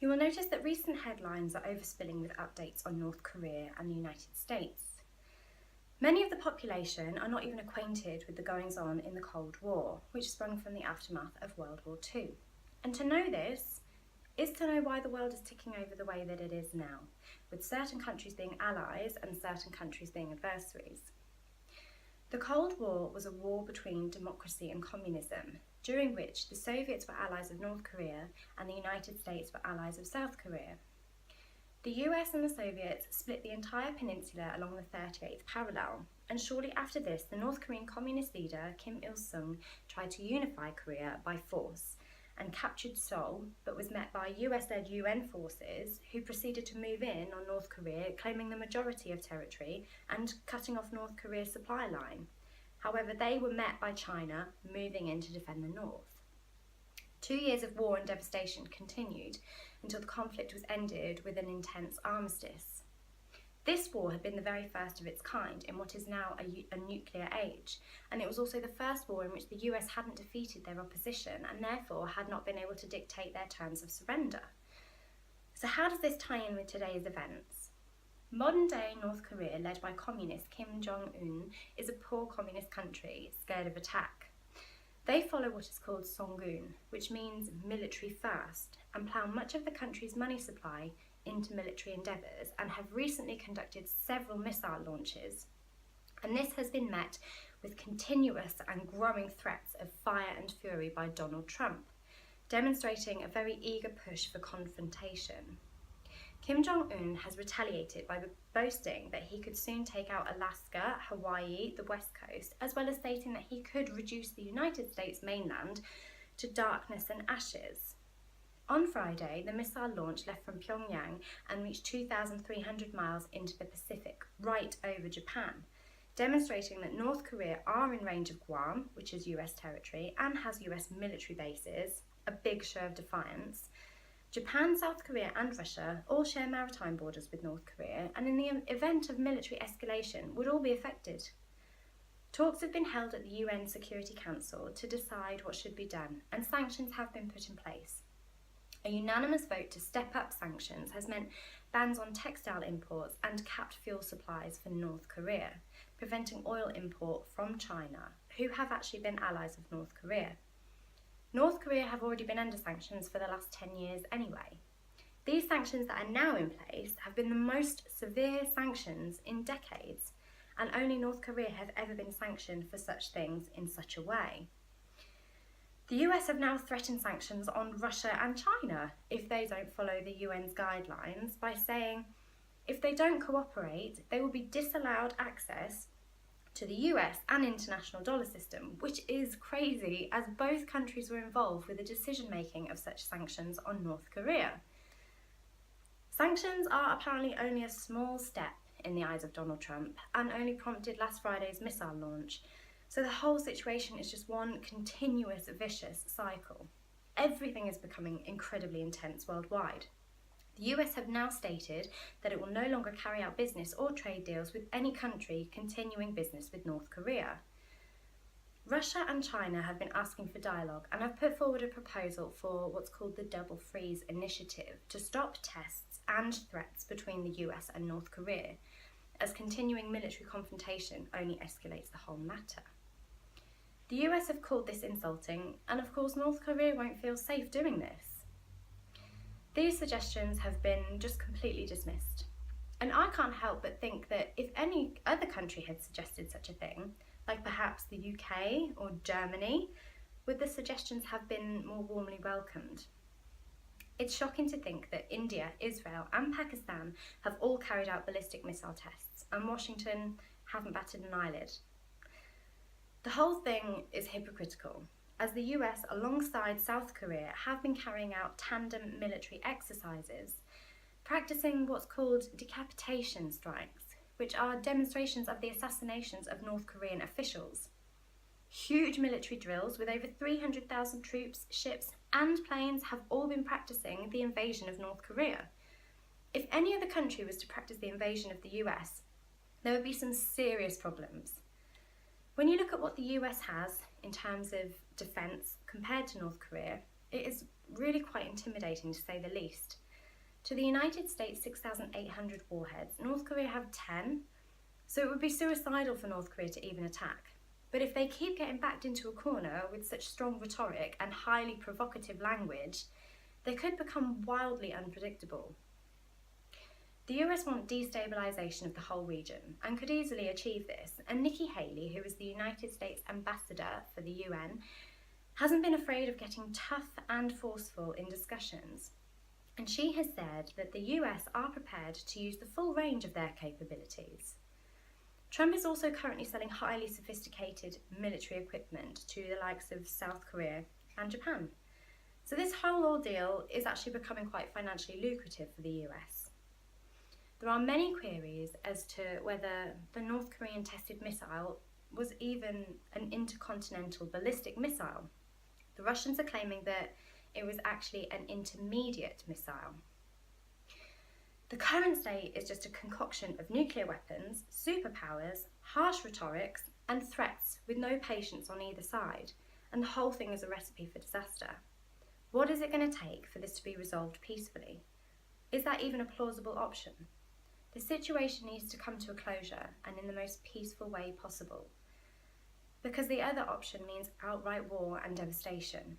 You will notice that recent headlines are overspilling with updates on North Korea and the United States. Many of the population are not even acquainted with the goings-on in the Cold War, which sprung from the aftermath of World War II. And to know this is to know why the world is ticking over the way that it is now, with certain countries being allies and certain countries being adversaries. The Cold War was a war between democracy and communism, during which the Soviets were allies of North Korea and the United States were allies of South Korea. The US and the Soviets split the entire peninsula along the 38th parallel, and shortly after this, the North Korean communist leader Kim Il-sung tried to unify Korea by force and captured Seoul, but was met by US-led UN forces who proceeded to move in on North Korea, claiming the majority of territory and cutting off North Korea's supply line. However, they were met by China, moving in to defend the north. 2 years of war and devastation continued until the conflict was ended with an intense armistice. This war had been the very first of its kind in what is now a nuclear age, and it was also the first war in which the US hadn't defeated their opposition and therefore had not been able to dictate their terms of surrender. So how does this tie in with today's events? Modern-day North Korea, led by communist Kim Jong-un, is a poor communist country scared of attack. They follow what is called Songun, which means military first, and plough much of the country's money supply into military endeavours and have recently conducted several missile launches. And this has been met with continuous and growing threats of fire and fury by Donald Trump, demonstrating a very eager push for confrontation. Kim Jong-un has retaliated by boasting that he could soon take out Alaska, Hawaii, the West Coast, as well as stating that he could reduce the United States mainland to darkness and ashes. On Friday, the missile launch left from Pyongyang and reached 2,300 miles into the Pacific, right over Japan, demonstrating that North Korea are in range of Guam, which is US territory, and has US military bases, a big show of defiance. Japan, South Korea and Russia all share maritime borders with North Korea, and in the event of military escalation would all be affected. Talks have been held at the UN Security Council to decide what should be done, and sanctions have been put in place. A unanimous vote to step up sanctions has meant bans on textile imports and capped fuel supplies for North Korea, preventing oil import from China, who have actually been allies of North Korea. North Korea have already been under sanctions for the last 10 years anyway. These sanctions that are now in place have been the most severe sanctions in decades, and only North Korea have ever been sanctioned for such things in such a way. The US have now threatened sanctions on Russia and China if they don't follow the UN's guidelines by saying if they don't cooperate, they will be disallowed access to the US and international dollar system, which is crazy as both countries were involved with the decision-making of such sanctions on North Korea. Sanctions are apparently only a small step in the eyes of Donald Trump and only prompted last Friday's missile launch. So the whole situation is just one continuous vicious cycle. Everything is becoming incredibly intense worldwide. The US have now stated that it will no longer carry out business or trade deals with any country continuing business with North Korea. Russia and China have been asking for dialogue and have put forward a proposal for what's called the Double Freeze Initiative to stop tests and threats between the US and North Korea, as continuing military confrontation only escalates the whole matter. The US have called this insulting, and of course North Korea won't feel safe doing this. These suggestions have been just completely dismissed. And I can't help but think that if any other country had suggested such a thing, like perhaps the UK or Germany, would the suggestions have been more warmly welcomed? It's shocking to think that India, Israel and Pakistan have all carried out ballistic missile tests, and Washington haven't batted an eyelid. The whole thing is hypocritical, as the US, alongside South Korea, have been carrying out tandem military exercises, practicing what's called decapitation strikes, which are demonstrations of the assassinations of North Korean officials. Huge military drills with over 300,000 troops, ships and planes have all been practicing the invasion of North Korea. If any other country was to practice the invasion of the US, there would be some serious problems. When you look at what the US has in terms of defence compared to North Korea, it is really quite intimidating to say the least. To the United States' 6,800 warheads, North Korea have 10, so it would be suicidal for North Korea to even attack. But if they keep getting backed into a corner with such strong rhetoric and highly provocative language, they could become wildly unpredictable. The US want destabilisation of the whole region and could easily achieve this, and Nikki Haley, who is the United States ambassador for the UN, hasn't been afraid of getting tough and forceful in discussions. And she has said that the US are prepared to use the full range of their capabilities. Trump is also currently selling highly sophisticated military equipment to the likes of South Korea and Japan. So this whole ordeal is actually becoming quite financially lucrative for the US. There are many queries as to whether the North Korean tested missile was even an intercontinental ballistic missile. The Russians are claiming that it was actually an intermediate missile. The current state is just a concoction of nuclear weapons, superpowers, harsh rhetorics, and threats with no patience on either side, and the whole thing is a recipe for disaster. What is it going to take for this to be resolved peacefully? Is that even a plausible option? The situation needs to come to a closure, and in the most peaceful way possible, because the other option means outright war and devastation.